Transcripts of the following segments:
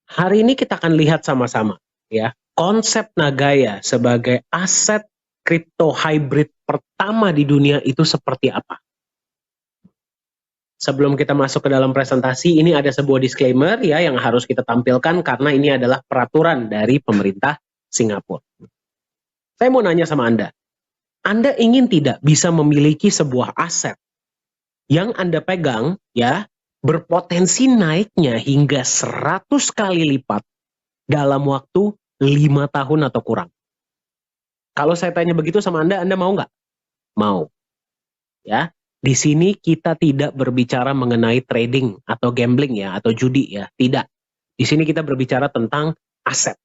Hari ini kita akan lihat sama-sama ya, konsep Nagaya sebagai aset kripto hybrid pertama di dunia itu seperti apa. Sebelum kita masuk ke dalam presentasi, ini ada sebuah disclaimer ya yang harus kita tampilkan karena ini adalah peraturan dari pemerintah Singapura. Saya mau nanya sama Anda ingin tidak bisa memiliki sebuah aset yang Anda pegang ya, berpotensi naiknya hingga 100 kali lipat dalam waktu 5 tahun atau kurang? Kalau saya tanya begitu sama Anda mau nggak? Mau. Ya, di sini kita tidak berbicara mengenai trading atau gambling ya, atau judi ya, tidak. Di sini kita berbicara tentang aset.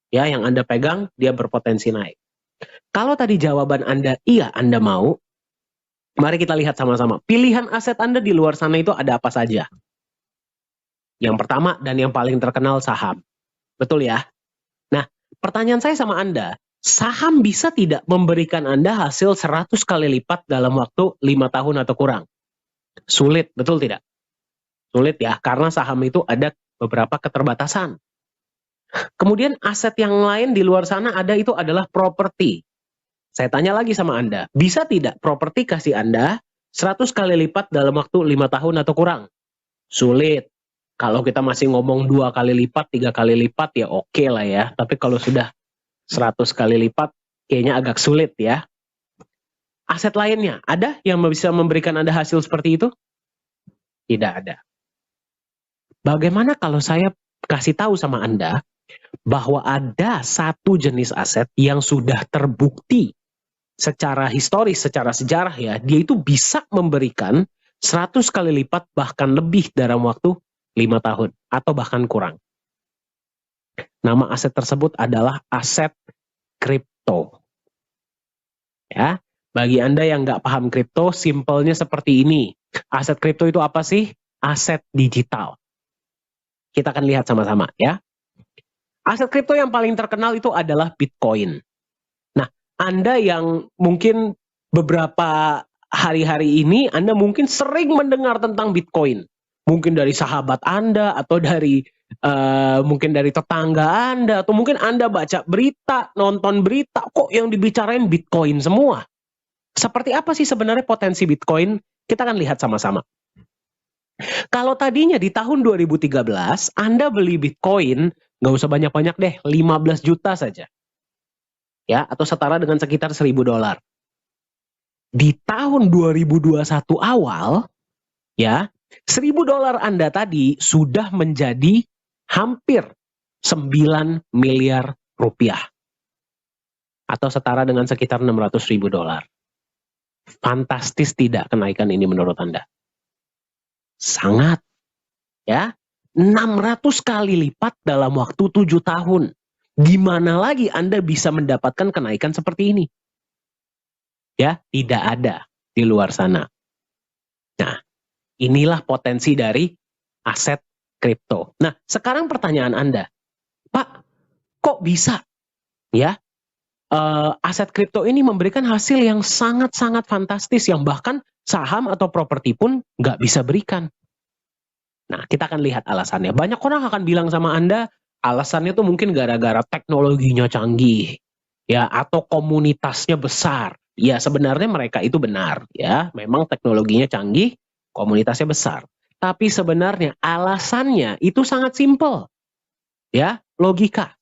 Ya, yang Anda pegang, dia berpotensi naik. Kalau tadi jawaban Anda, iya Anda mau, mari kita lihat sama-sama. Pilihan aset Anda di luar sana itu ada apa saja? Yang pertama dan yang paling terkenal saham. Betul ya? Nah, pertanyaan saya sama Anda, saham bisa tidak memberikan Anda hasil 100 kali lipat dalam waktu 5 tahun atau kurang? Sulit, betul tidak? Sulit ya, karena saham itu ada beberapa keterbatasan. Kemudian aset yang lain di luar sana ada itu adalah properti. Saya tanya lagi sama Anda, bisa tidak properti kasih Anda 100 kali lipat dalam waktu 5 tahun atau kurang? Sulit. Kalau kita masih ngomong 2 kali lipat, 3 kali lipat ya oke lah ya. Tapi kalau sudah 100 kali lipat, kayaknya agak sulit ya. Aset lainnya, ada yang bisa memberikan Anda hasil seperti itu? Tidak ada. Bagaimana kalau saya kasih tahu sama Anda bahwa ada satu jenis aset yang sudah terbukti secara historis, secara sejarah ya, dia itu bisa memberikan 100 kali lipat bahkan lebih dalam waktu 5 tahun atau bahkan kurang. Nama aset tersebut adalah aset kripto. Ya, bagi Anda yang nggak paham kripto, simpelnya seperti ini. Aset kripto itu apa sih? Aset digital. Kita akan lihat sama-sama ya. Aset kripto yang paling terkenal itu adalah Bitcoin. Nah, Anda yang mungkin beberapa hari-hari ini, Anda mungkin sering mendengar tentang Bitcoin. Mungkin dari sahabat Anda, atau dari mungkin dari tetangga Anda, atau mungkin Anda baca berita, nonton berita, kok yang dibicarain Bitcoin semua. Seperti apa sih sebenarnya potensi Bitcoin? Kita akan lihat sama-sama. Kalau tadinya di tahun 2013, Anda beli Bitcoin, nggak usah banyak-banyak deh, 15 juta saja. Ya, atau setara dengan sekitar $1.000. Di tahun 2021 awal, ya, $1.000 Anda tadi sudah menjadi hampir 9 miliar rupiah. Atau setara dengan sekitar $600.000. Fantastis tidak kenaikan ini menurut Anda? Sangat. Ya, 600 kali lipat dalam waktu 7 tahun. Gimana lagi Anda bisa mendapatkan kenaikan seperti ini? Ya, tidak ada di luar sana. Nah, inilah potensi dari aset kripto. Nah, sekarang pertanyaan Anda, Pak, kok bisa ya aset kripto ini memberikan hasil yang sangat-sangat fantastis yang bahkan saham atau properti pun nggak bisa berikan? Nah, kita akan lihat alasannya. Banyak orang akan bilang sama Anda, alasannya tuh mungkin gara-gara teknologinya canggih, ya, atau komunitasnya besar. Ya, sebenarnya mereka itu benar, ya. Memang teknologinya canggih, komunitasnya besar. Tapi sebenarnya alasannya itu sangat simpel, ya, logika.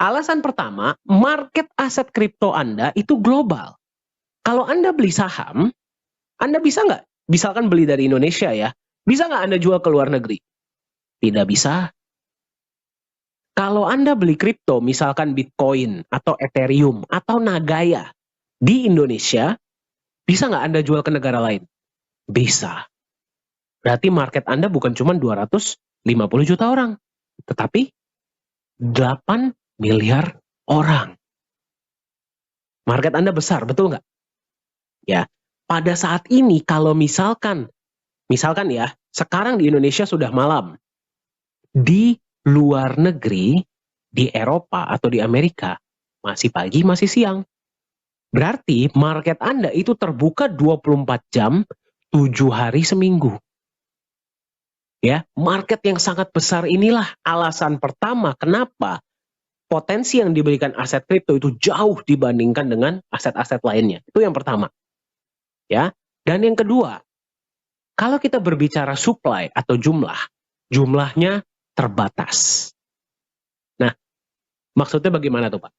Alasan pertama, market aset kripto Anda itu global. Kalau Anda beli saham, Anda bisa nggak, misalkan beli dari Indonesia ya, bisa nggak Anda jual ke luar negeri? Tidak bisa. Kalau Anda beli kripto, misalkan Bitcoin, atau Ethereum, atau Nagaya, di Indonesia, bisa nggak Anda jual ke negara lain? Bisa. Berarti market Anda bukan cuma 250 juta orang, tetapi 8 miliar orang. Market Anda besar, betul nggak? Ya, pada saat ini kalau misalkan ya, sekarang di Indonesia sudah malam. Di luar negeri, di Eropa atau di Amerika, masih pagi, masih siang. Berarti market Anda itu terbuka 24 jam, 7 hari seminggu. Ya, market yang sangat besar inilah alasan pertama kenapa potensi yang diberikan aset kripto itu jauh dibandingkan dengan aset-aset lainnya. Itu yang pertama. Ya. Dan yang kedua, kalau kita berbicara supply atau jumlahnya terbatas. Nah, maksudnya bagaimana tuh Pak?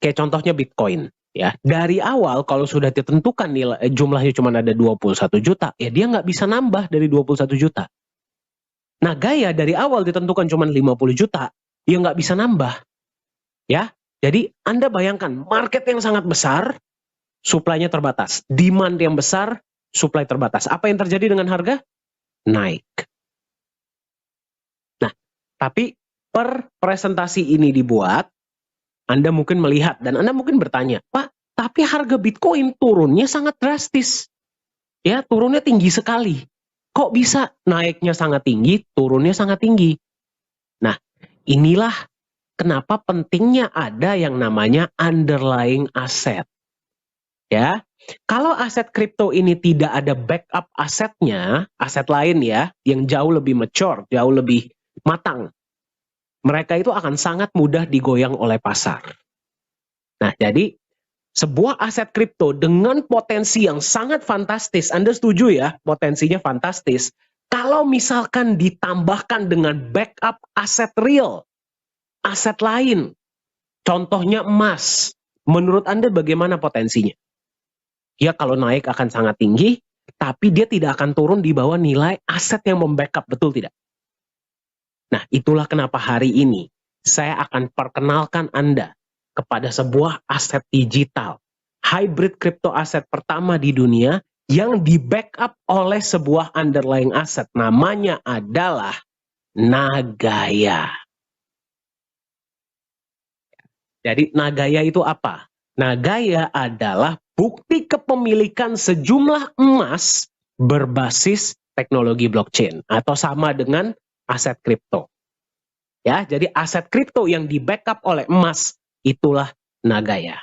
Kayak contohnya Bitcoin. Ya, dari awal kalau sudah ditentukan nilai jumlahnya cuma ada 21 juta, ya dia nggak bisa nambah dari 21 juta. Nah, Gaia dari awal ditentukan cuma 50 juta, ya nggak bisa nambah. Ya, jadi Anda bayangkan market yang sangat besar, supply-nya terbatas. Demand yang besar, supply terbatas. Apa yang terjadi dengan harga? Naik. Nah, tapi per presentasi ini dibuat, Anda mungkin melihat dan Anda mungkin bertanya, Pak, tapi harga Bitcoin turunnya sangat drastis. Ya, turunnya tinggi sekali. Kok bisa naiknya sangat tinggi, turunnya sangat tinggi? Nah, inilah kenapa pentingnya ada yang namanya underlying asset. Ya, kalau aset kripto ini tidak ada backup asetnya, aset lain ya, yang jauh lebih mature, jauh lebih matang, mereka itu akan sangat mudah digoyang oleh pasar. Nah, jadi sebuah aset kripto dengan potensi yang sangat fantastis, Anda setuju ya, potensinya fantastis. Kalau misalkan ditambahkan dengan backup aset real, aset lain, contohnya emas, menurut Anda bagaimana potensinya? Ya kalau naik akan sangat tinggi, tapi dia tidak akan turun di bawah nilai aset yang membackup, betul tidak? Nah, itulah kenapa hari ini saya akan perkenalkan Anda kepada sebuah aset digital, hybrid crypto aset pertama di dunia yang di-backup oleh sebuah underlying asset. Namanya adalah Nagaya. Jadi Nagaya itu apa? Nagaya adalah bukti kepemilikan sejumlah emas berbasis teknologi blockchain atau sama dengan aset kripto. Ya, jadi aset kripto yang di-backup oleh emas itulah Nagaya.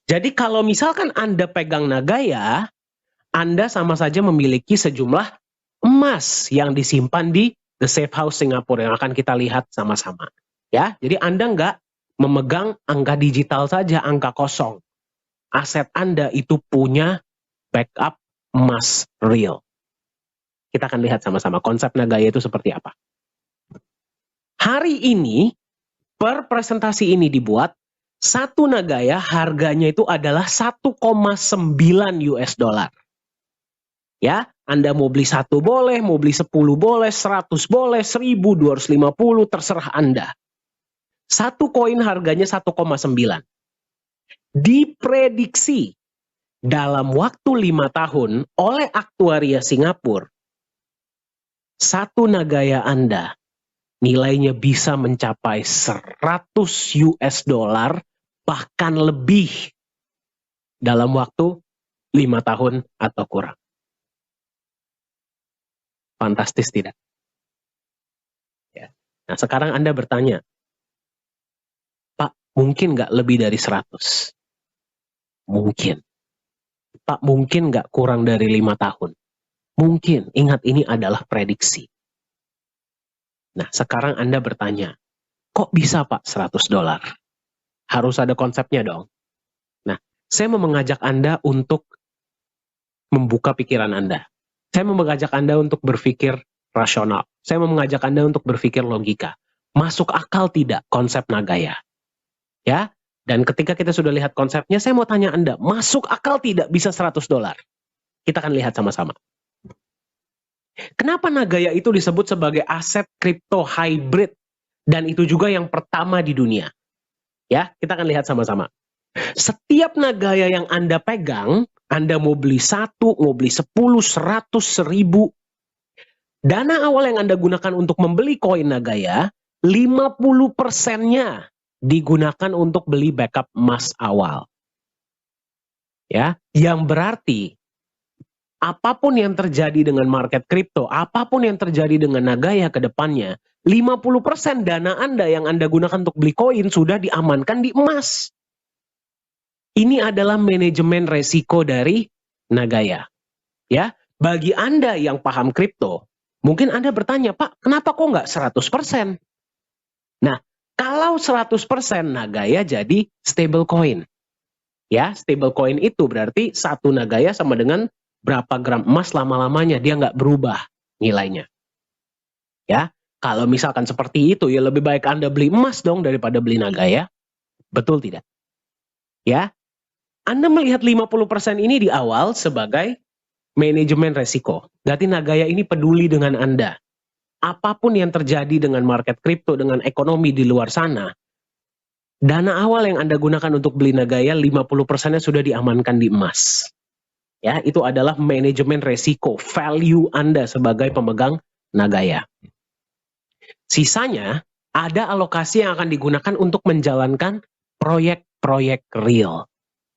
Jadi kalau misalkan Anda pegang Nagaya, Anda sama saja memiliki sejumlah emas yang disimpan di The Safe House Singapura yang akan kita lihat sama-sama. Ya, jadi Anda nggak memegang angka digital saja, angka kosong. Aset Anda itu punya backup emas real. Kita akan lihat sama-sama konsep Nagaya itu seperti apa. Hari ini, per presentasi ini dibuat, satu Nagaya harganya itu adalah 1,9 US dollar. Ya, Anda mau beli 1 boleh, mau beli 10 boleh, 100 boleh, 1.000, 250, terserah Anda. Satu koin harganya 1,9. Diprediksi dalam waktu 5 tahun oleh aktuaria Singapura, satu Nagaya Anda nilainya bisa mencapai 100 US dollar bahkan lebih dalam waktu 5 tahun atau kurang. Fantastis tidak? Ya. Nah sekarang Anda bertanya, Pak mungkin nggak lebih dari 100? Mungkin. Pak, mungkin nggak kurang dari 5 tahun? Mungkin. Ingat, ini adalah prediksi. Nah, sekarang Anda bertanya, kok bisa Pak 100 dolar? Harus ada konsepnya dong. Nah, saya mau mengajak Anda untuk membuka pikiran Anda. Saya mau mengajak Anda untuk berpikir rasional. Saya mau mengajak Anda untuk berpikir logika. Masuk akal tidak konsep Nagaya? Ya, dan ketika kita sudah lihat konsepnya, saya mau tanya Anda, masuk akal tidak bisa 100 dolar? Kita akan lihat sama-sama. Kenapa Nagaya itu disebut sebagai aset kripto hybrid? Dan itu juga yang pertama di dunia. Ya, kita akan lihat sama-sama. Setiap Nagaya yang Anda pegang, Anda mau beli 1, mau beli 10, 100, 1000. Dana awal yang Anda gunakan untuk membeli koin Nagaya, 50%-nya digunakan untuk beli backup emas awal. Ya, yang berarti apapun yang terjadi dengan market kripto, apapun yang terjadi dengan Nagaya ke depannya, 50% dana Anda yang Anda gunakan untuk beli koin sudah diamankan di emas. Ini adalah manajemen resiko dari Nagaya. Ya, bagi Anda yang paham kripto, Mungkin Anda bertanya, Pak, kenapa kok nggak 100%? Nah, kalau 100% Nagaya jadi stable coin. Ya, stable coin itu berarti satu Nagaya sama dengan berapa gram emas lama-lamanya, dia nggak berubah nilainya. Ya, kalau misalkan seperti itu, ya lebih baik Anda beli emas dong daripada beli Nagaya. Betul tidak? Ya, Anda melihat 50% ini di awal sebagai manajemen resiko. Berarti Nagaya ini peduli dengan Anda. Apapun yang terjadi dengan market kripto, dengan ekonomi di luar sana, dana awal yang Anda gunakan untuk beli Nagaya, 50%-nya sudah diamankan di emas. Ya, itu adalah manajemen resiko, value Anda sebagai pemegang Nagaya. Sisanya, ada alokasi yang akan digunakan untuk menjalankan proyek-proyek real.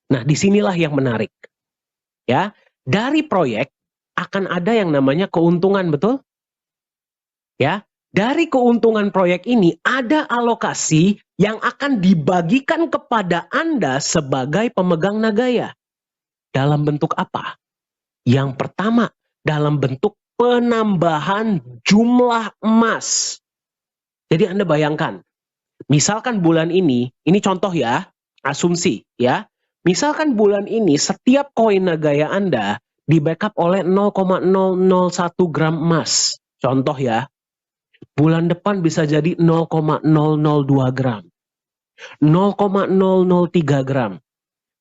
Nah, disinilah yang menarik. Ya, dari proyek akan ada yang namanya keuntungan, betul? Ya, dari keuntungan proyek ini ada alokasi yang akan dibagikan kepada Anda sebagai pemegang Nagaya. Dalam bentuk apa? Yang pertama, dalam bentuk penambahan jumlah emas. Jadi Anda bayangkan, misalkan bulan ini contoh ya, asumsi ya. Misalkan bulan ini setiap koin Nagaya Anda di backup oleh 0,001 gram emas. Contoh ya. Bulan depan bisa jadi 0,002 gram, 0,003 gram,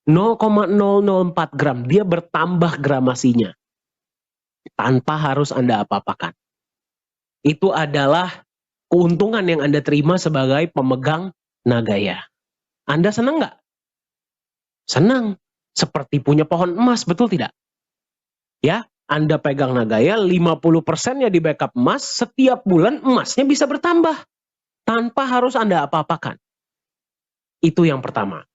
0,004 gram. Dia bertambah gramasinya tanpa harus Anda apa-apakan. Itu adalah keuntungan yang Anda terima sebagai pemegang Nagaya. Anda senang nggak? Senang. Seperti punya pohon emas, betul tidak? Ya, Anda pegang Nagaya, 50%-nya di backup emas, setiap bulan emasnya bisa bertambah tanpa harus Anda apa-apakan. Itu yang pertama.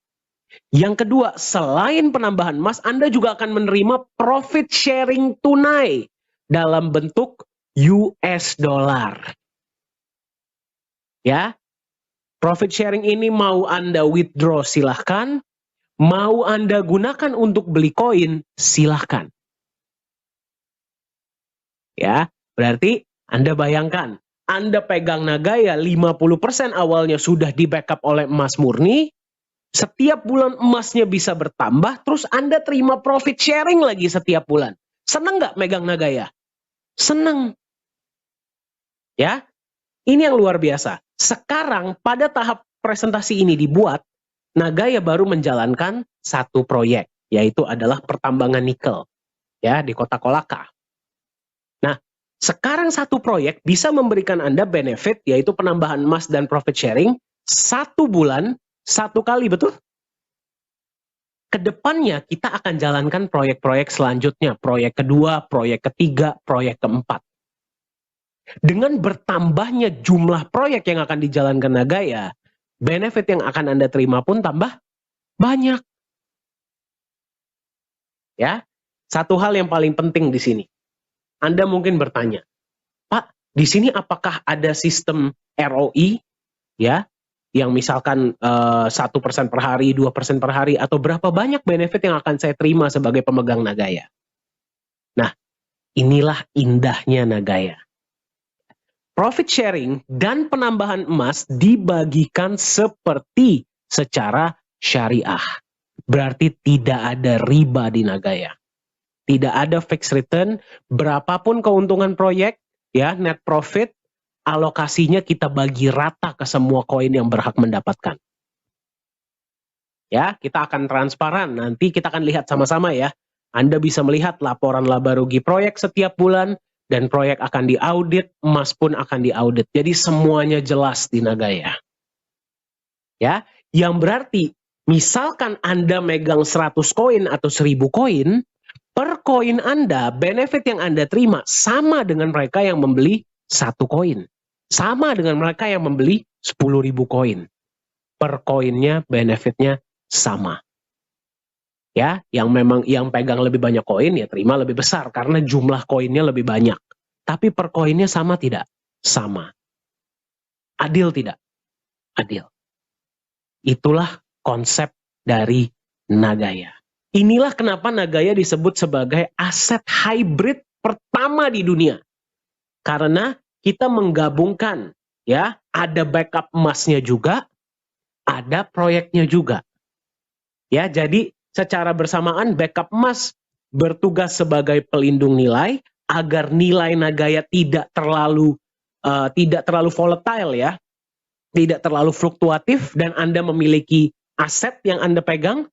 Yang kedua, selain penambahan emas, Anda juga akan menerima profit sharing tunai dalam bentuk US dollar. Ya, profit sharing ini mau Anda withdraw silahkan, mau Anda gunakan untuk beli koin silahkan. Ya, berarti Anda bayangkan, Anda pegang Nagaya 50% awalnya sudah di backup oleh emas murni, setiap bulan emasnya bisa bertambah, terus Anda terima profit sharing lagi setiap bulan. Seneng nggak megang Nagaya? Seneng. Ya, ini yang luar biasa. Sekarang pada tahap presentasi ini dibuat, Nagaya baru menjalankan satu proyek, yaitu adalah pertambangan nikel ya di Kota Kolaka. Nah, sekarang satu proyek bisa memberikan Anda benefit, yaitu penambahan emas dan profit sharing, 1 bulan, 1 kali, betul? Kedepannya kita akan jalankan proyek-proyek selanjutnya, proyek kedua, proyek ketiga, proyek keempat. Dengan bertambahnya jumlah proyek yang akan dijalankan Nagaya, benefit yang akan Anda terima pun tambah banyak. Ya, satu hal yang paling penting di sini. Anda mungkin bertanya, Pak, di sini apakah ada sistem ROI, ya, yang misalkan 1% per hari, 2% per hari, atau berapa banyak benefit yang akan saya terima sebagai pemegang Nagaya? Nah, inilah indahnya Nagaya. Profit sharing dan penambahan emas dibagikan seperti secara syariah. Berarti tidak ada riba di Nagaya. Tidak ada fixed return, berapapun keuntungan proyek, ya net profit, alokasinya kita bagi rata ke semua koin yang berhak mendapatkan. Ya, kita akan transparan, nanti kita akan lihat sama-sama ya. Anda bisa melihat laporan laba rugi proyek setiap bulan, dan proyek akan diaudit, emas pun akan diaudit. Jadi semuanya jelas di Nagaya. Ya, yang berarti, misalkan Anda megang 100 koin atau 1000 koin, per koin Anda, benefit yang Anda terima sama dengan mereka yang membeli 1 koin. Sama dengan mereka yang membeli 10.000 koin. Per koinnya, benefitnya sama. Ya, yang pegang lebih banyak koin ya terima lebih besar karena jumlah koinnya lebih banyak. Tapi per koinnya sama tidak? Sama. Adil tidak? Adil. Itulah konsep dari Nagaya. Inilah kenapa Nagaya disebut sebagai aset hybrid pertama di dunia. Karena kita menggabungkan, ya, ada backup emasnya juga, ada proyeknya juga. Ya, jadi secara bersamaan backup emas bertugas sebagai pelindung nilai agar nilai Nagaya tidak terlalu volatile, ya, tidak terlalu fluktuatif, dan Anda memiliki aset yang Anda pegang.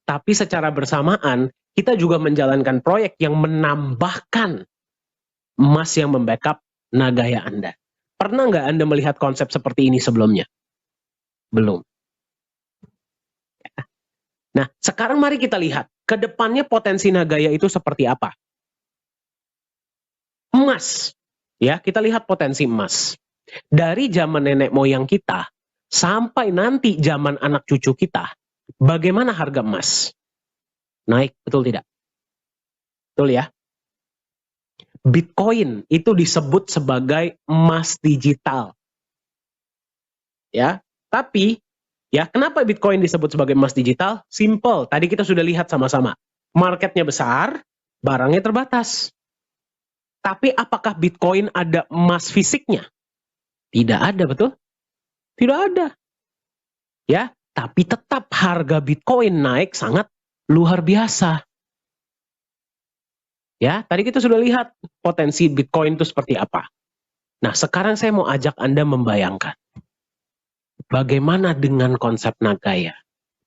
Tapi secara bersamaan kita juga menjalankan proyek yang menambahkan emas yang membackup Nagaya Anda. Pernah nggak Anda melihat konsep seperti ini sebelumnya? Belum. Nah, sekarang mari kita lihat ke depannya potensi Nagaya itu seperti apa. Emas, ya, kita lihat potensi emas. Dari zaman nenek moyang kita sampai nanti zaman anak cucu kita, bagaimana harga emas? Naik, betul tidak? Betul ya? Bitcoin itu disebut sebagai emas digital. Ya, tapi ya, kenapa Bitcoin disebut sebagai emas digital? Simple, tadi kita sudah lihat sama-sama. Marketnya besar, barangnya terbatas. Tapi apakah Bitcoin ada emas fisiknya? Tidak ada, betul? Tidak ada. Ya, tapi tetap harga Bitcoin naik sangat luar biasa. Ya, tadi kita sudah lihat potensi Bitcoin itu seperti apa. Nah, sekarang saya mau ajak Anda membayangkan bagaimana dengan konsep Nagaya?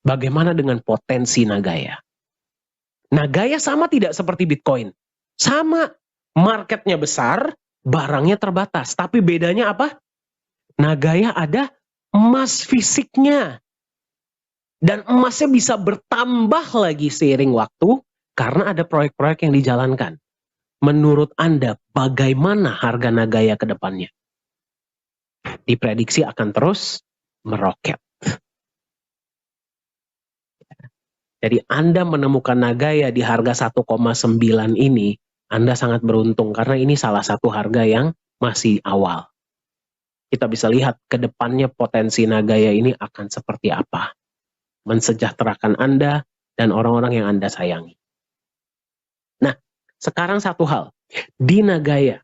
Bagaimana dengan potensi Nagaya? Nagaya sama tidak seperti Bitcoin? Sama, marketnya besar, barangnya terbatas. Tapi bedanya apa? Nagaya ada emas fisiknya. Dan emasnya bisa bertambah lagi seiring waktu karena ada proyek-proyek yang dijalankan. Menurut Anda, bagaimana harga Nagaya ke depannya? Diprediksi akan terus meroket. Jadi Anda menemukan Nagaya di harga 1,9 ini, Anda sangat beruntung karena ini salah satu harga yang masih awal. Kita bisa lihat ke depannya potensi Nagaya ini akan seperti apa. Mensejahterakan Anda dan orang-orang yang Anda sayangi. Nah, sekarang satu hal. Di Nagaya,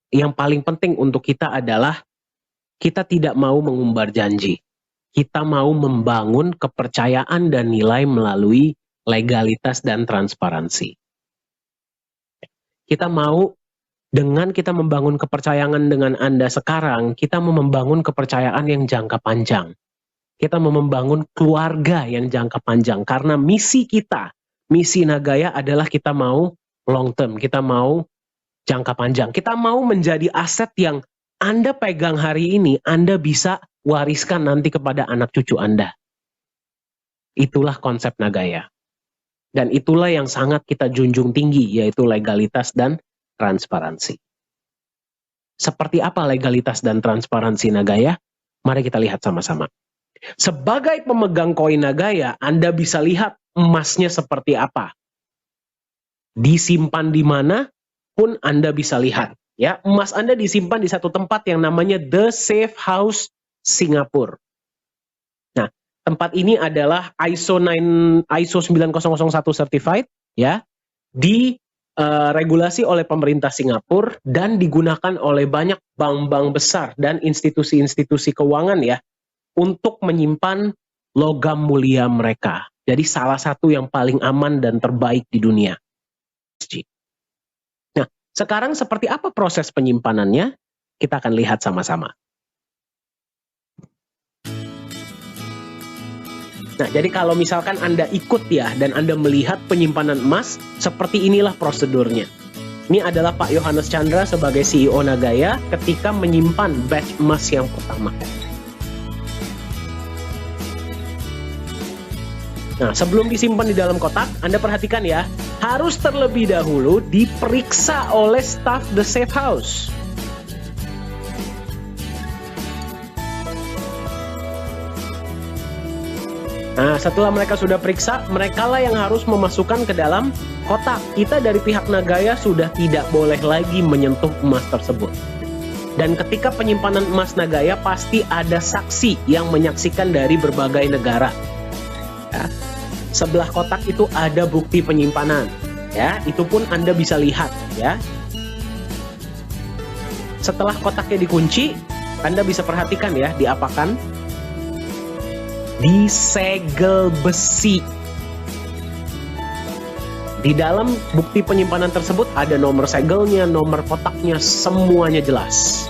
yang paling penting untuk kita adalah kita tidak mau mengumbar janji. Kita mau membangun kepercayaan dan nilai melalui legalitas dan transparansi. Kita mau, dengan kita membangun kepercayaan dengan Anda sekarang, kita mau membangun kepercayaan yang jangka panjang. Kita mau membangun keluarga yang jangka panjang. Karena misi kita, misi Nagaya adalah kita mau long term, kita mau jangka panjang. Kita mau menjadi aset yang Anda pegang hari ini, Anda bisa wariskan nanti kepada anak cucu Anda. Itulah konsep Nagaya. Dan itulah yang sangat kita junjung tinggi, yaitu legalitas dan transparansi. Seperti apa legalitas dan transparansi Nagaya? Mari kita lihat sama-sama. Sebagai pemegang koin Nagaya, Anda bisa lihat emasnya seperti apa. Disimpan di mana pun Anda bisa lihat. Ya, emas Anda disimpan di satu tempat yang namanya The Safe House Singapura. Nah, tempat ini adalah ISO 9001 certified, ya, regulasi oleh pemerintah Singapura dan digunakan oleh banyak bank-bank besar dan institusi-institusi keuangan, ya, untuk menyimpan logam mulia mereka. Jadi salah satu yang paling aman dan terbaik di dunia. Nah, sekarang seperti apa proses penyimpanannya? Kita akan lihat sama-sama. Nah, jadi kalau misalkan Anda ikut, ya, dan Anda melihat penyimpanan emas, seperti inilah prosedurnya. Ini adalah Pak Yohanes Chandra sebagai CEO Nagaya ketika menyimpan batch emas yang pertama. Nah, sebelum disimpan di dalam kotak, Anda perhatikan, ya, harus terlebih dahulu diperiksa oleh staf The Safe House. Nah, setelah mereka sudah periksa, merekalah yang harus memasukkan ke dalam kotak. Kita dari pihak Nagaya sudah tidak boleh lagi menyentuh emas tersebut. Dan ketika penyimpanan emas Nagaya, pasti ada saksi yang menyaksikan dari berbagai negara. Ya. Sebelah kotak itu ada bukti penyimpanan, ya, itu pun Anda bisa lihat, ya. Setelah kotaknya dikunci, Anda bisa perhatikan ya, diapakan? Disegel besi. Di dalam bukti penyimpanan tersebut ada nomor segelnya, nomor kotaknya, semuanya jelas.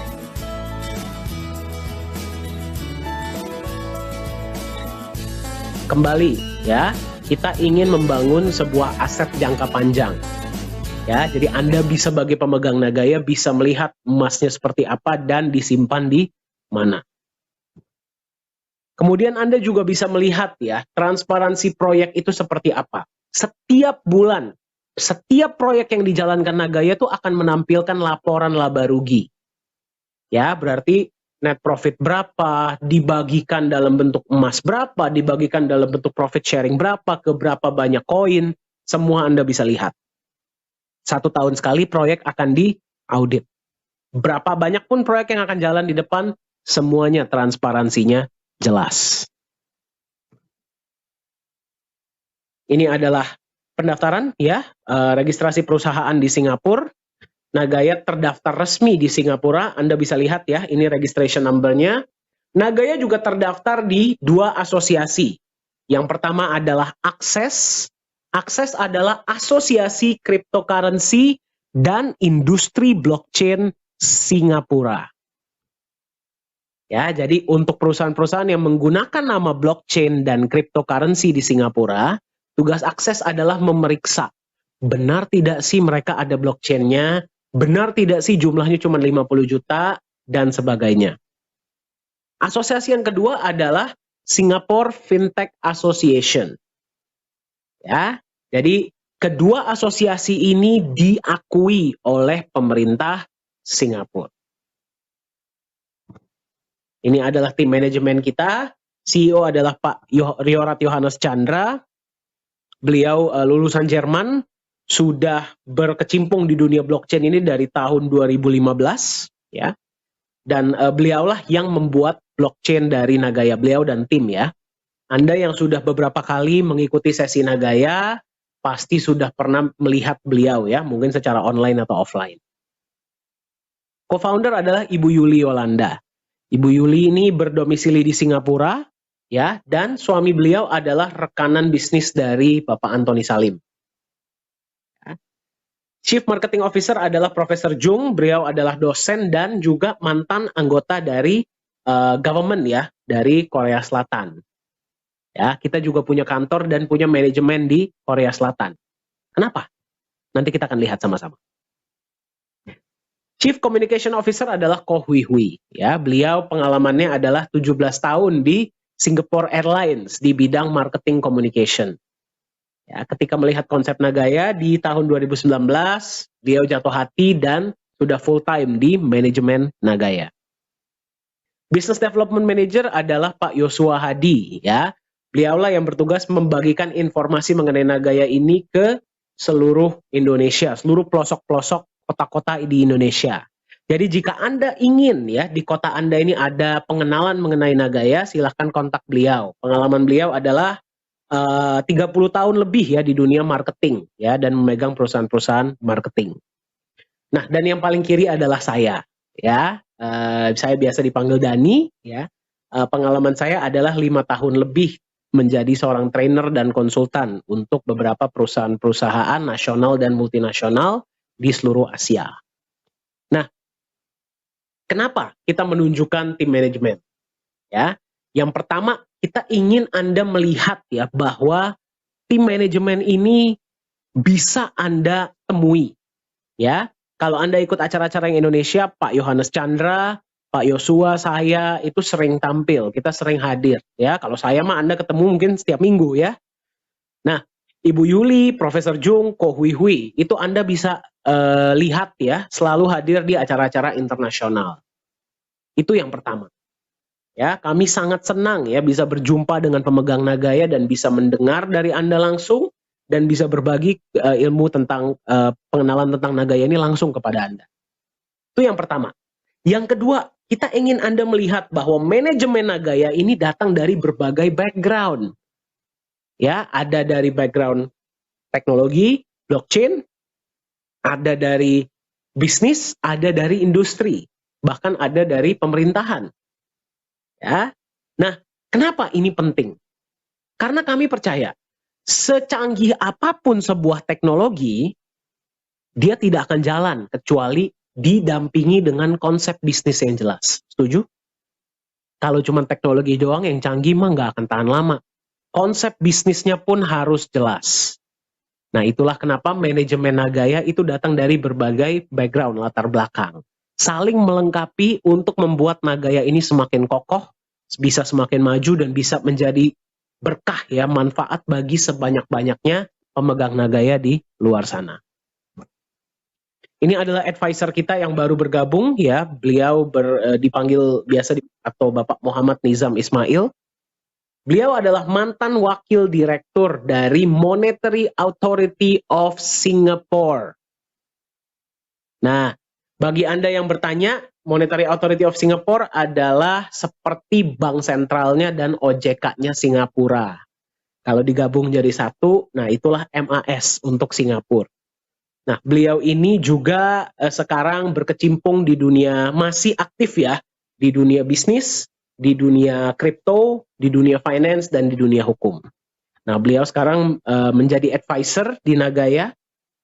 Kembali ya, kita ingin membangun sebuah aset jangka panjang. Ya, jadi Anda bisa sebagai pemegang Nagaya bisa melihat emasnya seperti apa dan disimpan di mana. Kemudian Anda juga bisa melihat ya, transparansi proyek itu seperti apa. Setiap bulan, setiap proyek yang dijalankan Nagaya itu akan menampilkan laporan laba rugi. Ya, berarti net profit berapa, dibagikan dalam bentuk emas berapa, dibagikan dalam bentuk profit sharing berapa, ke berapa banyak koin, semua Anda bisa lihat. 1 tahun sekali proyek akan diaudit. Berapa banyak pun proyek yang akan jalan di depan, semuanya transparansinya jelas. Ini adalah pendaftaran ya, registrasi perusahaan di Singapura. Nagaya terdaftar resmi di Singapura, Anda bisa lihat ya, ini registration number-nya. Nagaya juga terdaftar di 2 asosiasi. Yang pertama adalah Access. Access adalah asosiasi cryptocurrency dan industri blockchain Singapura. Ya, jadi untuk perusahaan-perusahaan yang menggunakan nama blockchain dan cryptocurrency di Singapura, tugas Access adalah memeriksa benar tidak sih mereka ada blockchain-nya, benar tidak sih jumlahnya cuma 50 juta, dan sebagainya. Asosiasi yang kedua adalah Singapore Fintech Association. Ya, jadi kedua asosiasi ini diakui oleh pemerintah Singapura. Ini adalah tim manajemen kita. CEO adalah Pak Riorat Johannes Chandra. Beliau lulusan Jerman, sudah berkecimpung di dunia blockchain ini dari tahun 2015, ya. Dan beliaulah yang membuat blockchain dari Nagaya, beliau dan tim ya. Anda yang sudah beberapa kali mengikuti sesi Nagaya, pasti sudah pernah melihat beliau ya, mungkin secara online atau offline. Co-founder adalah Ibu Yuli Yolanda. Ibu Yuli ini berdomisili di Singapura, ya, dan suami beliau adalah rekanan bisnis dari Bapak Antoni Salim. Ya. Chief Marketing Officer adalah Profesor Jung, beliau adalah dosen dan juga mantan anggota dari government ya, dari Korea Selatan. Ya, kita juga punya kantor dan punya manajemen di Korea Selatan. Kenapa? Nanti kita akan lihat sama-sama. Chief Communication Officer adalah Ko Hui Hui. Ya, beliau pengalamannya adalah 17 tahun di Singapore Airlines di bidang marketing communication. Ya, ketika melihat konsep Nagaya di tahun 2019, beliau jatuh hati dan sudah full time di manajemen Nagaya. Business Development Manager adalah Pak Yosua Hadi. Ya, beliaulah yang bertugas membagikan informasi mengenai Nagaya ini ke seluruh Indonesia, seluruh pelosok-pelosok kota-kota di Indonesia. Jadi jika Anda ingin ya di kota Anda ini ada pengenalan mengenai Nagaya, silahkan kontak beliau. Pengalaman beliau adalah 30 tahun lebih ya di dunia marketing ya dan memegang perusahaan-perusahaan marketing. Nah, dan yang paling kiri adalah saya ya. Saya biasa dipanggil Dani ya. Pengalaman saya adalah 5 tahun lebih menjadi seorang trainer dan konsultan untuk beberapa perusahaan-perusahaan nasional dan multinasional di seluruh Asia. Nah, kenapa kita menunjukkan tim manajemen? Ya, yang pertama kita ingin Anda melihat ya bahwa tim manajemen ini bisa Anda temui. Ya, kalau Anda ikut acara-acara yang Indonesia, Pak Johannes Chandra, Pak Yosua, saya itu sering tampil, kita sering hadir. Ya, kalau saya mah Anda ketemu mungkin setiap minggu ya. Nah, Ibu Yuli, Profesor Jung, Ko Hui Hui, itu Anda bisa lihat ya, selalu hadir di acara-acara internasional. Itu yang pertama. Ya, kami sangat senang ya bisa berjumpa dengan pemegang Nagaya dan bisa mendengar dari Anda langsung dan bisa berbagi ilmu tentang pengenalan tentang Nagaya ini langsung kepada Anda. Itu yang pertama. Yang kedua, kita ingin Anda melihat bahwa manajemen Nagaya ini datang dari berbagai background. Ya, ada dari background teknologi, blockchain, ada dari bisnis, ada dari industri. bahkan ada dari pemerintahan. Ya. Nah, kenapa ini penting? Karena kami percaya, secanggih apapun sebuah teknologi, dia tidak akan jalan kecuali didampingi dengan konsep bisnis yang jelas. Setuju? Kalau cuma teknologi doang yang canggih mah nggak akan tahan lama. Konsep bisnisnya pun harus jelas. Nah, itulah kenapa manajemen Nagaya itu datang dari berbagai background, latar belakang. Saling melengkapi untuk membuat Nagaya ini semakin kokoh, bisa semakin maju, dan bisa menjadi berkah ya, manfaat bagi sebanyak-banyaknya pemegang Nagaya di luar sana. Ini adalah advisor kita yang baru bergabung ya, beliau dipanggil biasa atau Bapak Muhammad Nizam Ismail. Beliau adalah mantan wakil direktur dari Monetary Authority of Singapore. Nah, bagi Anda yang bertanya, Monetary Authority of Singapore adalah seperti bank sentralnya dan OJK-nya Singapura. Kalau digabung jadi satu, nah itulah MAS untuk Singapura. Nah, beliau ini juga sekarang berkecimpung di dunia, masih aktif ya, di dunia bisnis, di dunia kripto, di dunia finance, dan di dunia hukum. Nah, beliau sekarang menjadi advisor di Nagaya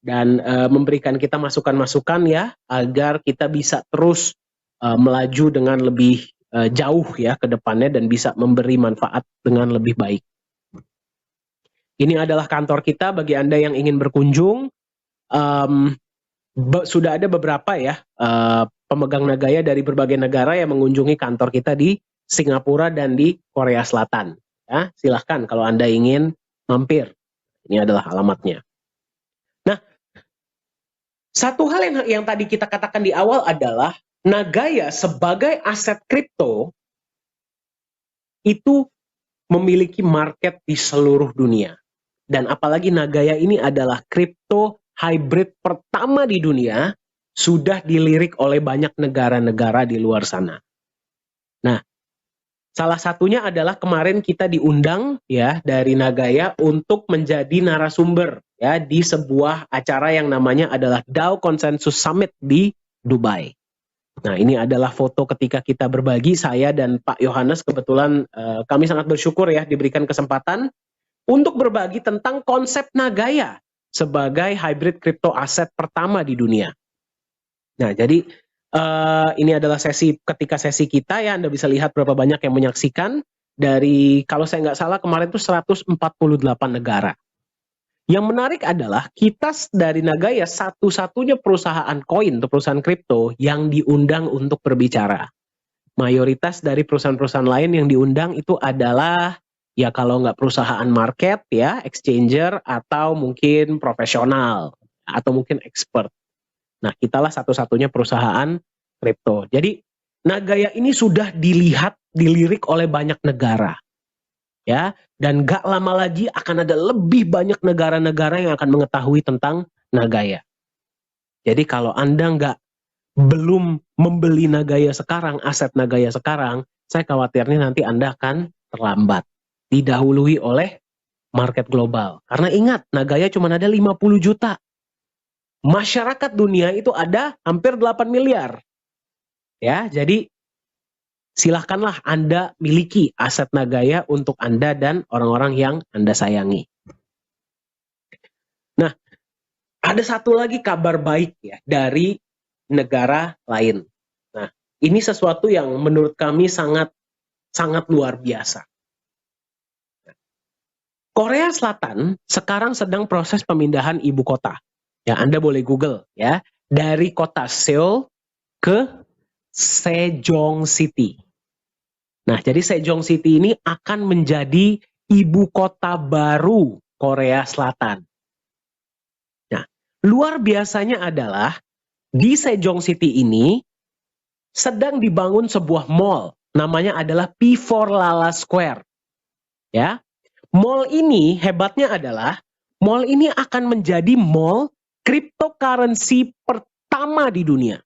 dan memberikan kita masukan-masukan ya, agar kita bisa terus melaju dengan lebih jauh ya ke depannya dan bisa memberi manfaat dengan lebih baik. Ini adalah kantor kita bagi Anda yang ingin berkunjung. Sudah ada beberapa ya pemegang Nagaya dari berbagai negara yang mengunjungi kantor kita di Singapura dan di Korea Selatan. Ya, silahkan kalau Anda ingin mampir. Ini adalah alamatnya. Nah, satu hal yang tadi kita katakan di awal adalah Nagaya sebagai aset kripto itu memiliki market di seluruh dunia. Dan apalagi Nagaya ini adalah kripto hybrid pertama di dunia, sudah dilirik oleh banyak negara-negara di luar sana. Nah, salah satunya adalah kemarin kita diundang ya dari Nagaya untuk menjadi narasumber ya di sebuah acara yang namanya adalah DAO Consensus Summit di Dubai. Nah, ini adalah foto ketika kita berbagi, saya dan Pak Yohanes. Kebetulan kami sangat bersyukur ya diberikan kesempatan untuk berbagi tentang konsep Nagaya sebagai hybrid crypto aset pertama di dunia. Nah, jadi ini adalah ketika sesi kita ya, Anda bisa lihat berapa banyak yang menyaksikan dari, kalau saya nggak salah kemarin itu 148 negara. Yang menarik adalah kita dari Nagaya satu-satunya perusahaan koin atau perusahaan kripto yang diundang untuk berbicara. Mayoritas dari perusahaan-perusahaan lain yang diundang itu adalah ya kalau nggak perusahaan market ya, exchanger, atau mungkin profesional, atau mungkin expert. Nah, kitalah satu-satunya perusahaan kripto. Jadi, Nagaya ini sudah dilirik oleh banyak negara. Ya, dan gak lama lagi akan ada lebih banyak negara-negara yang akan mengetahui tentang Nagaya. Jadi kalau Anda belum membeli Nagaya sekarang, aset Nagaya sekarang, saya khawatirnya nanti Anda akan terlambat, didahului oleh market global. Karena ingat, Nagaya cuma ada 50 juta. Masyarakat dunia itu ada hampir 8 miliar. Ya, jadi silahkanlah Anda miliki aset Nagaya untuk Anda dan orang-orang yang Anda sayangi. Nah, ada satu lagi kabar baik ya dari negara lain. Nah, ini sesuatu yang menurut kami sangat luar biasa. Korea Selatan sekarang sedang proses pemindahan ibu kota. Ya, Anda boleh Google ya, dari kota Seoul ke Sejong City. Nah, jadi Sejong City ini akan menjadi ibu kota baru Korea Selatan. Nah, luar biasanya adalah di Sejong City ini sedang dibangun sebuah mall, namanya adalah P4 Lala Square. Ya, mall ini hebatnya adalah mall ini akan menjadi mall cryptocurrency pertama di dunia.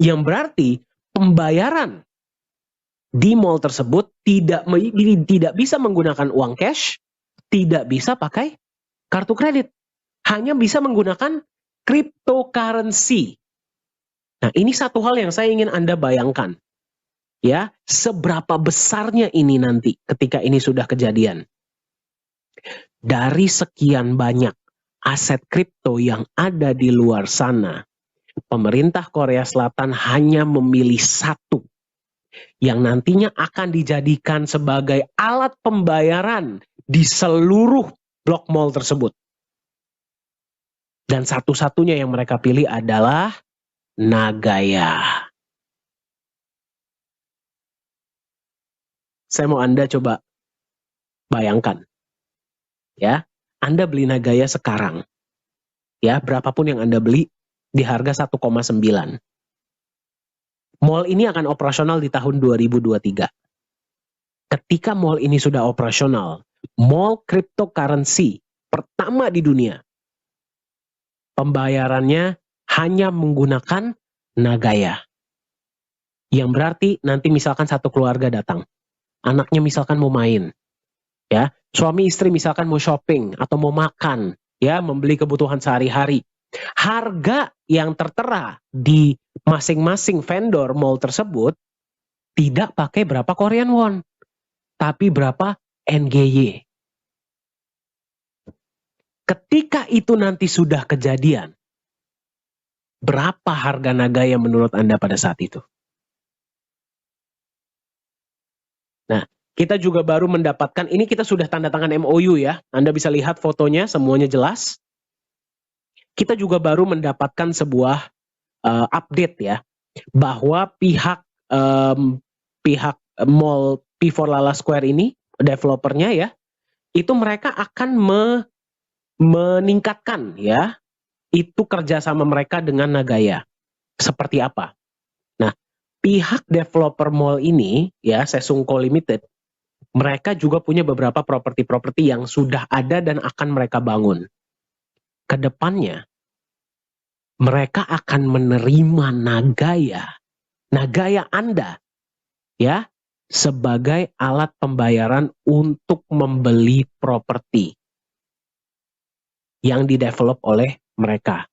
Yang berarti pembayaran di mall tersebut tidak bisa menggunakan uang cash, tidak bisa pakai kartu kredit, hanya bisa menggunakan cryptocurrency. Nah, ini satu hal yang saya ingin Anda bayangkan. Ya, seberapa besarnya ini nanti ketika ini sudah kejadian. Dari sekian banyak aset kripto yang ada di luar sana, pemerintah Korea Selatan hanya memilih satu yang nantinya akan dijadikan sebagai alat pembayaran di seluruh blok mall tersebut. Dan satu-satunya yang mereka pilih adalah Nagaya. Saya mau Anda coba bayangkan. Ya, Anda beli Nagaya sekarang. Ya, berapapun yang Anda beli di harga 1,9. Mall ini akan operasional di tahun 2023. Ketika mall ini sudah operasional, mall cryptocurrency pertama di dunia, pembayarannya hanya menggunakan Nagaya. Yang berarti nanti misalkan satu keluarga datang, anaknya misalkan mau main, ya, suami istri misalkan mau shopping atau mau makan, ya, membeli kebutuhan sehari-hari. Harga yang tertera di masing-masing vendor mall tersebut tidak pakai berapa Korean won, tapi berapa NGY. Ketika itu nanti sudah kejadian, berapa harga Nagaya menurut Anda pada saat itu? Nah, kita juga baru mendapatkan, ini kita sudah tanda tangan MOU ya, Anda bisa lihat fotonya, semuanya jelas. Kita juga baru mendapatkan sebuah update ya, bahwa pihak mall P4 Lala Square ini, developernya ya, itu mereka akan meningkatkan ya, itu kerjasama mereka dengan Nagaya. Seperti apa? Nah, pihak developer mall ini ya, Sesungko Limited, mereka juga punya beberapa properti-properti yang sudah ada dan akan mereka bangun. Kedepannya, mereka akan menerima Nagaya Anda, ya, sebagai alat pembayaran untuk membeli properti yang didevelop oleh mereka.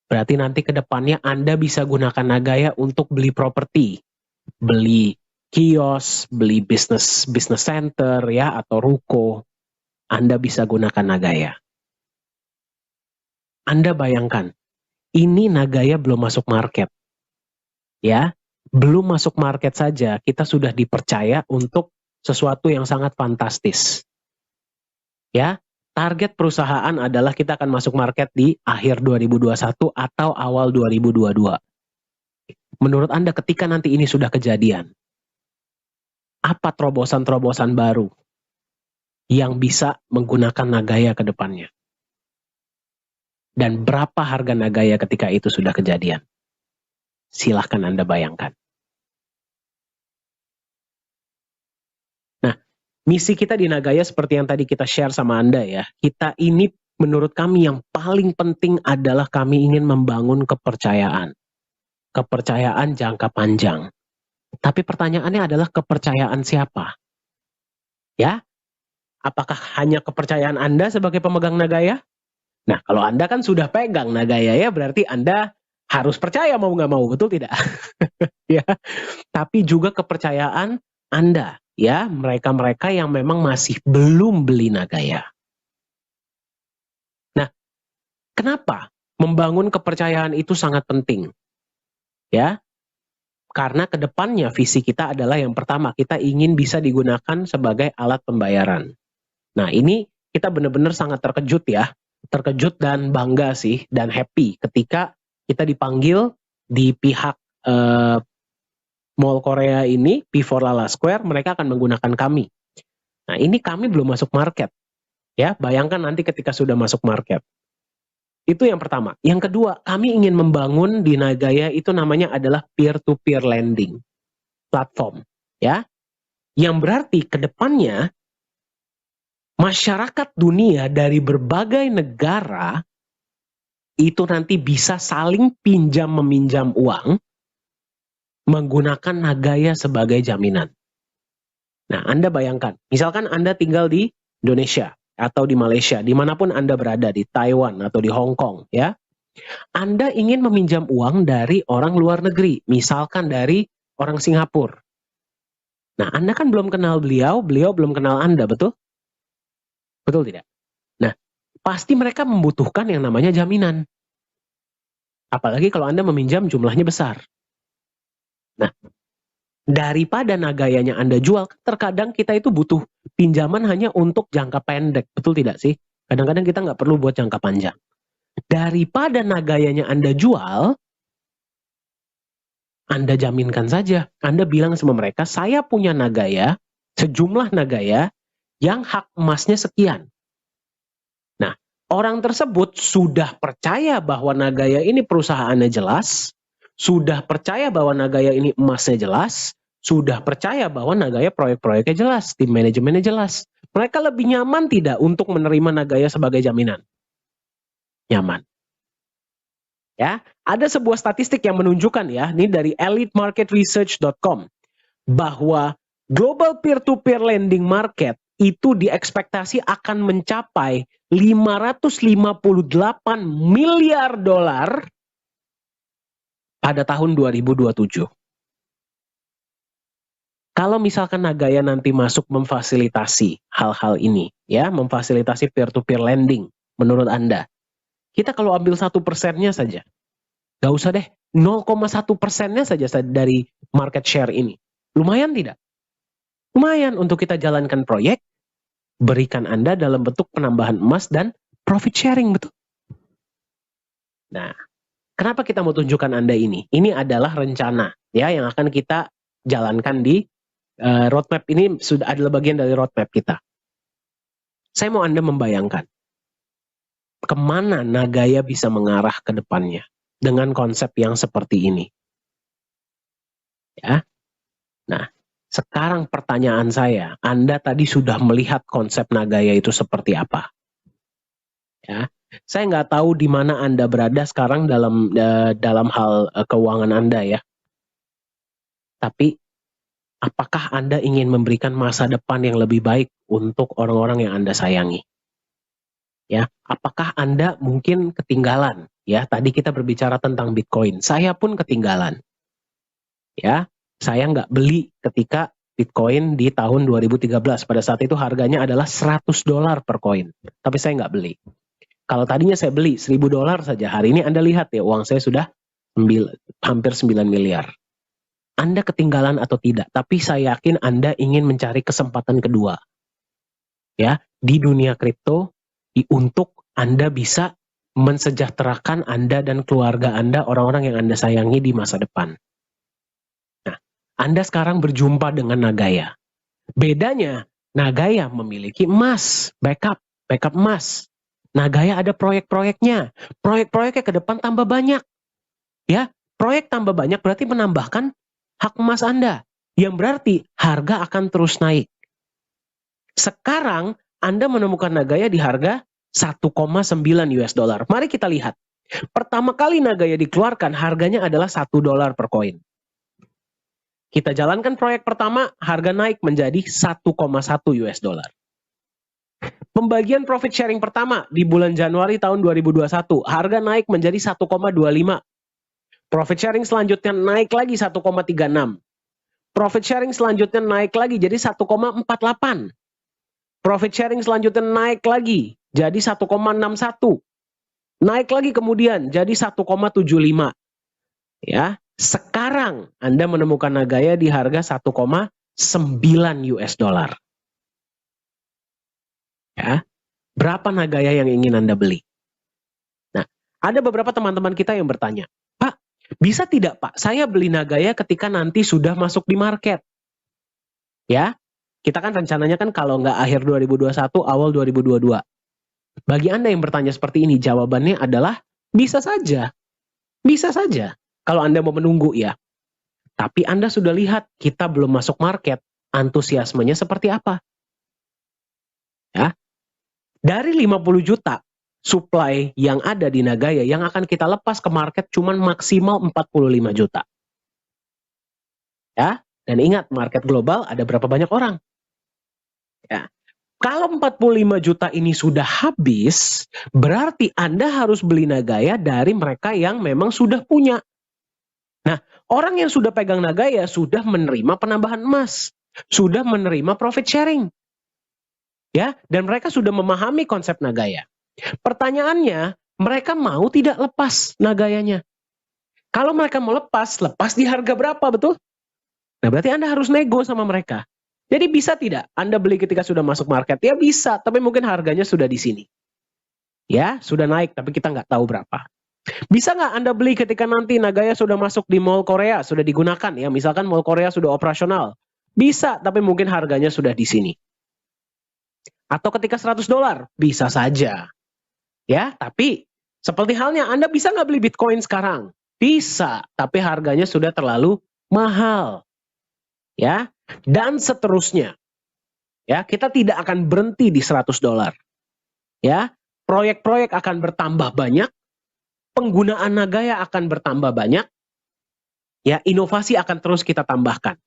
Berarti nanti ke depannya Anda bisa gunakan Nagaya untuk beli properti, beli kios, beli business center ya, atau ruko. Anda bisa gunakan Nagaya. Anda bayangkan, ini Nagaya belum masuk market. Ya, belum masuk market saja kita sudah dipercaya untuk sesuatu yang sangat fantastis. Ya, target perusahaan adalah kita akan masuk market di akhir 2021 atau awal 2022. Menurut Anda ketika nanti ini sudah kejadian, apa terobosan-terobosan baru yang bisa menggunakan Nagaya ke depannya? Dan berapa harga Nagaya ketika itu sudah kejadian? Silahkan Anda bayangkan. Nah, misi kita di Nagaya seperti yang tadi kita share sama Anda ya, kita ini menurut kami yang paling penting adalah kami ingin membangun kepercayaan. Kepercayaan jangka panjang. Tapi pertanyaannya adalah kepercayaan siapa? Ya, apakah hanya kepercayaan Anda sebagai pemegang Nagaya? Nah, kalau Anda kan sudah pegang Nagaya ya, berarti Anda harus percaya mau nggak mau, betul tidak? Ya, tapi juga kepercayaan Anda, ya, mereka-mereka yang memang masih belum beli Nagaya. Nah, kenapa membangun kepercayaan itu sangat penting? Ya, karena kedepannya visi kita adalah yang pertama, kita ingin bisa digunakan sebagai alat pembayaran. Nah, ini kita benar-benar sangat terkejut ya, terkejut dan bangga sih, dan happy ketika kita dipanggil di pihak Mall Korea ini, P4 Lala Square, mereka akan menggunakan kami. Nah, ini kami belum masuk market. Ya, bayangkan nanti ketika sudah masuk market. Itu yang pertama. Yang kedua, kami ingin membangun di Nagaya itu namanya adalah peer-to-peer lending platform. Ya, yang berarti ke depannya masyarakat dunia dari berbagai negara itu nanti bisa saling pinjam-meminjam uang menggunakan Nagaya sebagai jaminan. Nah, Anda bayangkan, misalkan Anda tinggal di Indonesia atau di Malaysia, dimanapun Anda berada, di Taiwan atau di Hong Kong, ya. Anda ingin meminjam uang dari orang luar negeri, misalkan dari orang Singapura. Nah, Anda kan belum kenal beliau, beliau belum kenal Anda, betul? Betul tidak? Nah, pasti mereka membutuhkan yang namanya jaminan. Apalagi kalau Anda meminjam jumlahnya besar. Nah, daripada nagayanya Anda jual, terkadang kita itu butuh pinjaman hanya untuk jangka pendek, betul tidak sih? Kadang-kadang kita nggak perlu buat jangka panjang. Daripada nagayanya Anda jual, Anda jaminkan saja. Anda bilang sama mereka, saya punya nagaya, sejumlah nagaya, yang hak emasnya sekian. Nah, orang tersebut sudah percaya bahwa nagaya ini perusahaannya jelas, sudah percaya bahwa nagaya ini emasnya jelas, sudah percaya bahwa nagaya proyek-proyeknya jelas, tim manajemennya jelas. Mereka lebih nyaman tidak untuk menerima nagaya sebagai jaminan? Nyaman. Ya, ada sebuah statistik yang menunjukkan ya, ini dari elitemarketresearch.com, bahwa global peer-to-peer lending market itu diekspektasi akan mencapai 558 miliar dolar pada tahun 2027. Kalau misalkan Nagaya nanti masuk memfasilitasi hal-hal ini, ya, memfasilitasi peer-to-peer lending, menurut Anda, kita kalau ambil 1%-nya saja, gak usah deh, 0,1%-nya saja dari market share ini. Lumayan tidak? Lumayan untuk kita jalankan proyek, berikan Anda dalam bentuk penambahan emas dan profit sharing, betul? Nah, kenapa kita mau tunjukkan Anda ini? Ini adalah rencana ya yang akan kita jalankan di roadmap ini, sudah adalah bagian dari roadmap kita. Saya mau Anda membayangkan kemana Nagaya bisa mengarah ke depannya dengan konsep yang seperti ini. Ya. Nah, sekarang pertanyaan saya, Anda tadi sudah melihat konsep Nagaya itu seperti apa? Ya, saya nggak tahu di mana Anda berada sekarang dalam hal keuangan Anda ya. Tapi apakah Anda ingin memberikan masa depan yang lebih baik untuk orang-orang yang Anda sayangi? Ya, apakah Anda mungkin ketinggalan? Ya, tadi kita berbicara tentang Bitcoin. Saya pun ketinggalan. Ya, saya nggak beli ketika Bitcoin di tahun 2013. Pada saat itu harganya adalah $100 per koin. Tapi saya nggak beli. Kalau tadinya saya beli $1.000 saja, hari ini Anda lihat ya, uang saya sudah hampir 9 miliar. Anda ketinggalan atau tidak, tapi saya yakin Anda ingin mencari kesempatan kedua. Ya, di dunia kripto, untuk Anda bisa mensejahterakan Anda dan keluarga Anda, orang-orang yang Anda sayangi di masa depan. Nah, Anda sekarang berjumpa dengan Nagaya. Bedanya, Nagaya memiliki emas, backup emas. Nagaya ada proyek-proyeknya. Proyek-proyeknya ke depan tambah banyak. Ya, proyek tambah banyak berarti menambahkan hak emas Anda, yang berarti harga akan terus naik. Sekarang Anda menemukan Nagaya di harga 1,9 US dollar. Mari kita lihat. Pertama kali Nagaya dikeluarkan, harganya adalah $1 per koin. Kita jalankan proyek pertama, harga naik menjadi 1,1 US dollar. Pembagian profit sharing pertama di bulan Januari tahun 2021, harga naik menjadi 1,25. Profit sharing selanjutnya naik lagi 1,36. Profit sharing selanjutnya naik lagi jadi 1,48. Profit sharing selanjutnya naik lagi jadi 1,61. Naik lagi kemudian jadi 1,75. Ya, sekarang Anda menemukan Nagaya di harga 1,9 US dollar. Ya, berapa Nagaya yang ingin Anda beli? Nah, ada beberapa teman-teman kita yang bertanya, Pak, bisa tidak Pak, saya beli Nagaya ketika nanti sudah masuk di market? Ya, kita kan rencananya kan kalau nggak akhir 2021, awal 2022. Bagi Anda yang bertanya seperti ini, jawabannya adalah bisa saja. Bisa saja. Kalau Anda mau menunggu ya. Tapi Anda sudah lihat, kita belum masuk market, antusiasmenya seperti apa? Ya. Dari 50 juta supply yang ada di Nagaya, yang akan kita lepas ke market cuma maksimal 45 juta. Ya, dan ingat market global ada berapa banyak orang? Ya. Kalau 45 juta ini sudah habis, berarti Anda harus beli Nagaya dari mereka yang memang sudah punya. Nah, orang yang sudah pegang Nagaya sudah menerima penambahan emas, sudah menerima profit sharing. Ya, dan mereka sudah memahami konsep Nagaya. Pertanyaannya, mereka mau tidak lepas Nagayanya? Kalau mereka mau lepas di harga berapa, betul? Nah, berarti Anda harus nego sama mereka. Jadi bisa tidak Anda beli ketika sudah masuk market? Ya bisa, tapi mungkin harganya sudah di sini. Ya, sudah naik, tapi kita nggak tahu berapa. Bisa nggak Anda beli ketika nanti Nagaya sudah masuk di mall Korea, sudah digunakan ya, misalkan mall Korea sudah operasional. Bisa, tapi mungkin harganya sudah di sini. Atau ketika $100, bisa saja. Ya, tapi seperti halnya Anda bisa nggak beli Bitcoin sekarang? Bisa, tapi harganya sudah terlalu mahal. Ya, dan seterusnya. Ya, kita tidak akan berhenti di $100. Ya, proyek-proyek akan bertambah banyak, penggunaan Nagaya akan bertambah banyak. Ya, inovasi akan terus kita tambahkan.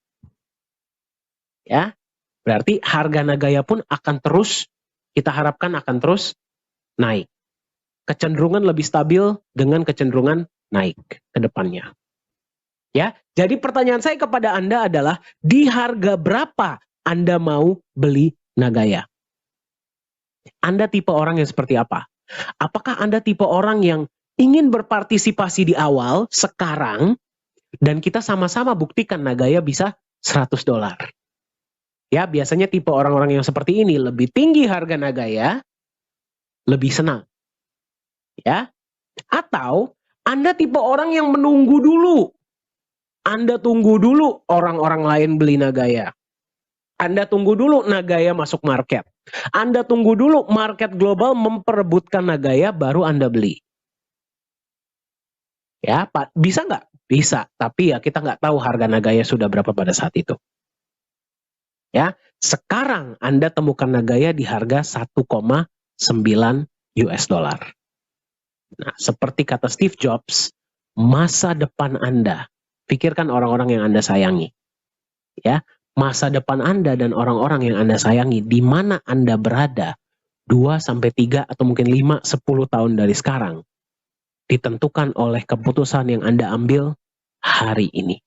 Ya, berarti harga Nagaya pun akan terus, kita harapkan akan terus naik. Kecenderungan lebih stabil dengan kecenderungan naik ke depannya. Ya, jadi pertanyaan saya kepada Anda adalah, di harga berapa Anda mau beli Nagaya? Anda tipe orang yang seperti apa? Apakah Anda tipe orang yang ingin berpartisipasi di awal, sekarang, dan kita sama-sama buktikan Nagaya bisa $100? Ya, biasanya tipe orang-orang yang seperti ini, lebih tinggi harga Nagaya, lebih senang. Ya, atau Anda tipe orang yang menunggu dulu. Anda tunggu dulu orang-orang lain beli Nagaya. Anda tunggu dulu Nagaya masuk market. Anda tunggu dulu market global memperebutkan Nagaya, baru Anda beli. Ya, Pak, bisa nggak? Bisa, tapi ya kita nggak tahu harga Nagaya sudah berapa pada saat itu. Ya, sekarang Anda temukan Nagaya di harga 1,9 US dollar. Nah, seperti kata Steve Jobs, masa depan Anda, pikirkan orang-orang yang Anda sayangi. Ya, masa depan Anda dan orang-orang yang Anda sayangi, di mana Anda berada 2-3 atau mungkin 5-10 tahun dari sekarang, ditentukan oleh keputusan yang Anda ambil hari ini.